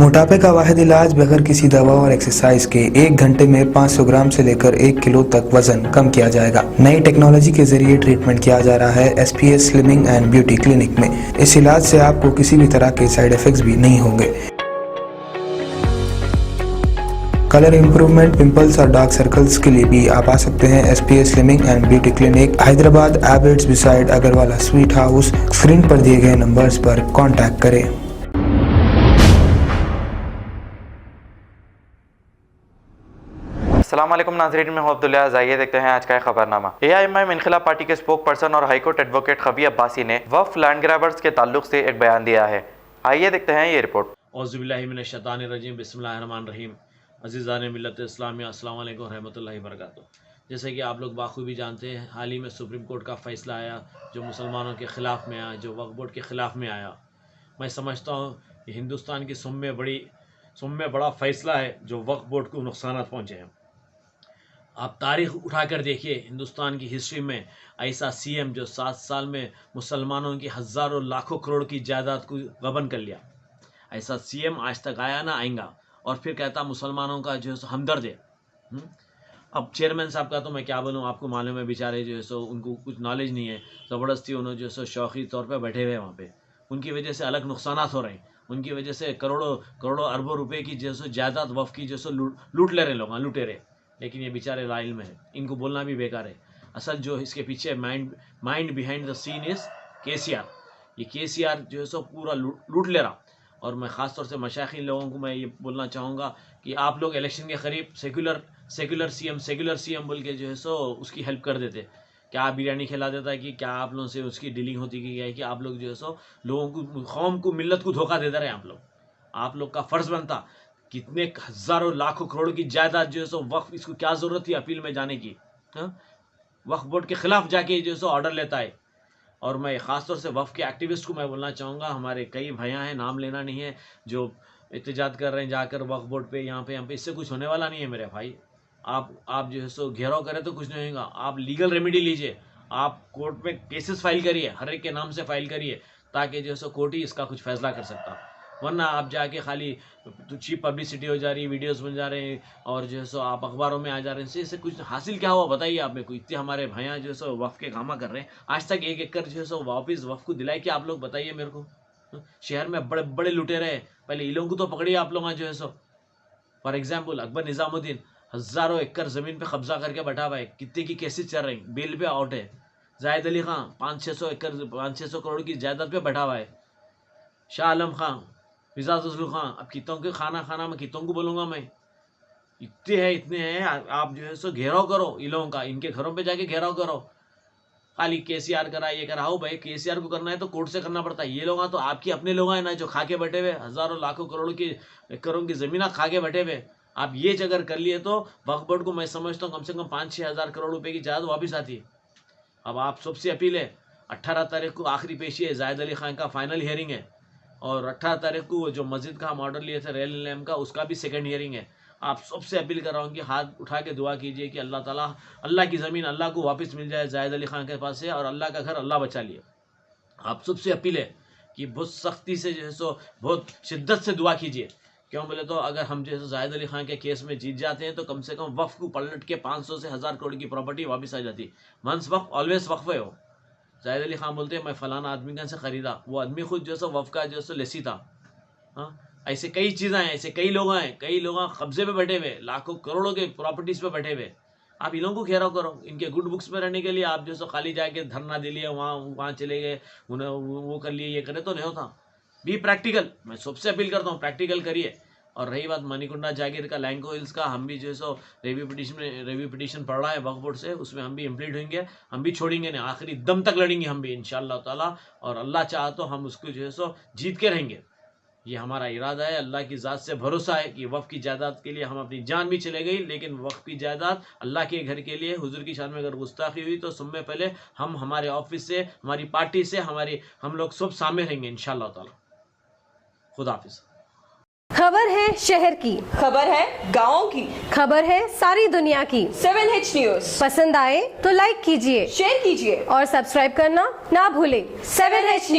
मोटापे का वाहिद इलाज बगैर किसी दवा और एक्सरसाइज के 1 घंटे में 500 ग्राम से लेकर 1 किलो तक वजन कम किया जाएगा। नई टेक्नोलॉजी के जरिए ट्रीटमेंट किया जा रहा है SPS slimming and beauty clinic में। इस इलाज से आपको किसी भी तरह के साइड इफेक्ट्स भी नहीं होंगे। कलर इंप्रूवमेंट, पिंपल्स और डार्क सर्कल्स के लिए भी आप आ सकते हैं SPS slimming and beauty clinic, Hyderabad, Abids beside Agarwala sweet house. Screen पर दिए गए नंबर्स पर कॉन्टैक्ट करें। अस्सलाम वालेकुम नाज़रीन, मैं हूं अब्दुल्ला। आइए देखते हैं आज का खबरनामा। AIMIM इनखिलाफ पार्टी के स्पोक पर्सन और हाईकोर्ट एडवोकेट खबी अब्बासी ने वक्फ लैंड ग्रैबर्स के ताल्लुक से एक बयान दिया है। आइए देखते हैं ये रिपोर्ट। औज़ुबिल्लाहिमिनश्शैतानिर्रजीम, बिस्मिल्लाहिर्रहमानिर्रहीम। अज़ीज़ान मिल्लत इस्लामिया, अस्सलाम वालेकुम रहमतुल्लाहि वबरकातुहू। जैसे कि आप लोग बाखूबी जानते हैं, हाल ही में सुप्रीम कोर्ट का फ़ैसला आया जो मुसलमानों के ख़िलाफ़ में आया, जो वक्फ बोर्ड के ख़िलाफ़ में आया। मैं समझता हूँ कि हिंदुस्तान की सुम में बड़ा फ़ैसला है जो वक्फ बोर्ड को नुकसान पहुँचे हैं। आप तारीख़ उठा कर देखिए, हिंदुस्तान की हिस्ट्री में ऐसा CM जो 7 साल में मुसलमानों की हज़ारों लाखों करोड़ की जायदाद को गबन कर लिया, ऐसा CM आज तक आया ना आएगा। और फिर कहता मुसलमानों का जो है हमदर्द है। अब चेयरमैन साहब का तो मैं क्या बोलूँ, आपको मालूम है बेचारे जो है सो उनको कुछ नॉलेज नहीं है। ज़बरदस्ती उन्होंने जो है सो शौक़ी तौर पर बैठे हुए हैं वहाँ पे, उनकी वजह से अलग नुकसान हो रहे हैं। उनकी वजह से करोड़ों अरबों रुपए की जो है जायदाद वफ़ की जो है लूट ले रहे लोग, लुटेरे। लेकिन ये बेचारे लाइल में है, इनको बोलना भी बेकार है। असल जो इसके पीछे mind behind the scene is KCR। ये KCR जो है सो पूरा लूट ले रहा। और मैं ख़ास तौर से मशाइखीन लोगों को मैं ये बोलना चाहूँगा कि आप लोग इलेक्शन के करीब सेकुलर CM बोल के जो है सो उसकी हेल्प कर देते। क्या आप बिरयानी खिला देता है कि क्या आप लोगों से उसकी डीलिंग होती कि क्या है कि आप लोग जो है सो लोगों को, कौम को, मिल्लत को धोखा देते रहे। आप लोग का फ़र्ज़ बनता। कितने हज़ारों लाखों करोड़ की जायदाद जो है सो वक्फ, इसको क्या ज़रूरत थी अपील में जाने की? वक्फ बोर्ड के ख़िलाफ़ जाके जो है सो ऑर्डर लेता है। और मैं ख़ास तौर से वक्फ के एक्टिविस्ट को मैं बोलना चाहूँगा, हमारे कई भैया हैं, नाम लेना नहीं है, जो एहतजाज कर रहे हैं जाकर वक्फ बोर्ड पे, यहाँ पे इससे कुछ होने वाला नहीं है मेरे भाई। आप जो है सो घेराव करें तो कुछ नहीं होगा। आप लीगल रेमेडी लीजिए, आप कोर्ट में केसेस फाइल करिए, हर एक के नाम से फाइल करिए, ताकि जो है सो कोर्ट ही इसका कुछ फैसला कर सकता। वरना आप जाके खाली चीप पब्लिसिटी हो जा रही है, वीडियोस बन जा रहे हैं और जो है सो आप अखबारों में आ जा रहे हैं। इससे कुछ हासिल क्या हुआ बताइए आप मेरे को? इतने हमारे भैया जो है सो वफ़ के कामा कर रहे हैं, आज तक 1 एकड़ जो है सो वापस वफ़ को दिलाए कि आप लोग बताइए मेरे को। शहर में बड़े बड़े लुटेरे हैं, पहले इन लोगों को तो पकड़िए आप लोग जो है सो। फॉर एग्जाम्पल अकबर निज़ामुद्दीन हज़ारों एकड़ ज़मीन पर कब्जा करके बैठा हुआ है, कितने की केसेस चल रही, बेल पे आउट है। जाहिद अली खान 500-600 करोड़ की जायदाद पे बैठा हुआ है। शाह आलम खान, फिजाजुल खान, अब कितों के खाना मैं कितों को बोलूँगा मैं? इतने हैं। आप जो है सो घेराव करो इन लोगों का, इनके घरों पे जाके घेराव करो। खाली KCR करा, ये करा। हो भाई, KCR को करना है तो कोर्ट से करना पड़ता है। ये लोग तो आपके अपने लोग हैं ना, जो खा के बैठे हुए, हज़ारों लाखों करोड़ों की ज़मीन खा के बैठे हुए। आप ये अगर कर लिए तो वक्फ बोर्ड को मैं समझता हूँ कम से कम 5-6 हज़ार करोड़ रुपये की जायदाद वापस आती है। अब आप सबसे अपील है, 18 तारीख को आखिरी पेशी है, जाहिद अली खान का फाइनल हियरिंग है। और 18 तारीख को जो मस्जिद का हम ऑर्डर लिए थे रेल निलम का, उसका भी सेकंड हियरिंग है। आप सबसे अपील कर रहा हूँ कि हाथ उठा के दुआ कीजिए कि अल्लाह ताला, अल्लाह की ज़मीन अल्लाह को वापस मिल जाए जाहिद अली खान के पास से, और अल्लाह का घर अल्लाह बचा लिए। आप सबसे अपील है कि बहुत सख्ती से जो है सो, बहुत शिद्दत से दुआ कीजिए। क्यों बोले तो अगर हम जो है जाहिद अली खान के केस में जीत जाते हैं तो कम से कम वक्फ को पलट के 500 से 1000 करोड़ की प्रॉपर्टी वापस आ जाती। वंस वक्फ ऑलवेज वक्फ है। हो जाहिद अली खान बोलते हैं मैं फ़लाना आदमी का से ख़रीदा, वो आदमी खुद जो है वफ़ का जो है लेसी था। ऐसे कई चीज़ें हैं, ऐसे कई लोग कब्जे पे बैठे हुए, लाखों करोड़ों के प्रॉपर्टीज़ पे बैठे हुए। आप इन लोगों को घेराव करो। इनके गुड बुक्स में रहने के लिए आप जो है खाली जाके धरना दे लिए, वहाँ चले गए, उन्हें वो कर लिए, ये करे तो नहीं होता। Be practical. मैं सबसे अपील करता हूँ, प्रैक्टिकल करिए। और रही बात मणिकुंडा जागीर का, लैंको हिल्स का, हम भी जो है सो रिव्यू पिटीशन पड़ रहा है वक्फ बोर्ड से, उसमें हम भी इम्प्लीट होंगे, हम भी छोड़ेंगे नहीं, आखिरी दम तक लड़ेंगे हम भी इंशाअल्लाह ताला। और अल्लाह चाहा तो हम उसको जो है सो जीत के रहेंगे। ये हमारा इरादा है। अल्लाह की ज़ात से भरोसा है कि वफ़ की जायदाद के लिए हम अपनी जान भी चले गई, लेकिन वफ़ की जायदाद अल्लाह के घर के लिए हुजूर की शान में अगर गुस्ताखी हुई तो सुनने पहले हम हमारे ऑफिस से, हमारी पार्टी से, हम लोग सब सामने रहेंगे इंशाअल्लाह ताला। खुदा हाफिज़। खबर है शहर की, खबर है गाँव की, खबर है सारी दुनिया की। 7H न्यूज़ पसंद आए तो लाइक कीजिए, शेयर कीजिए और सब्सक्राइब करना ना भूलें। 7H news.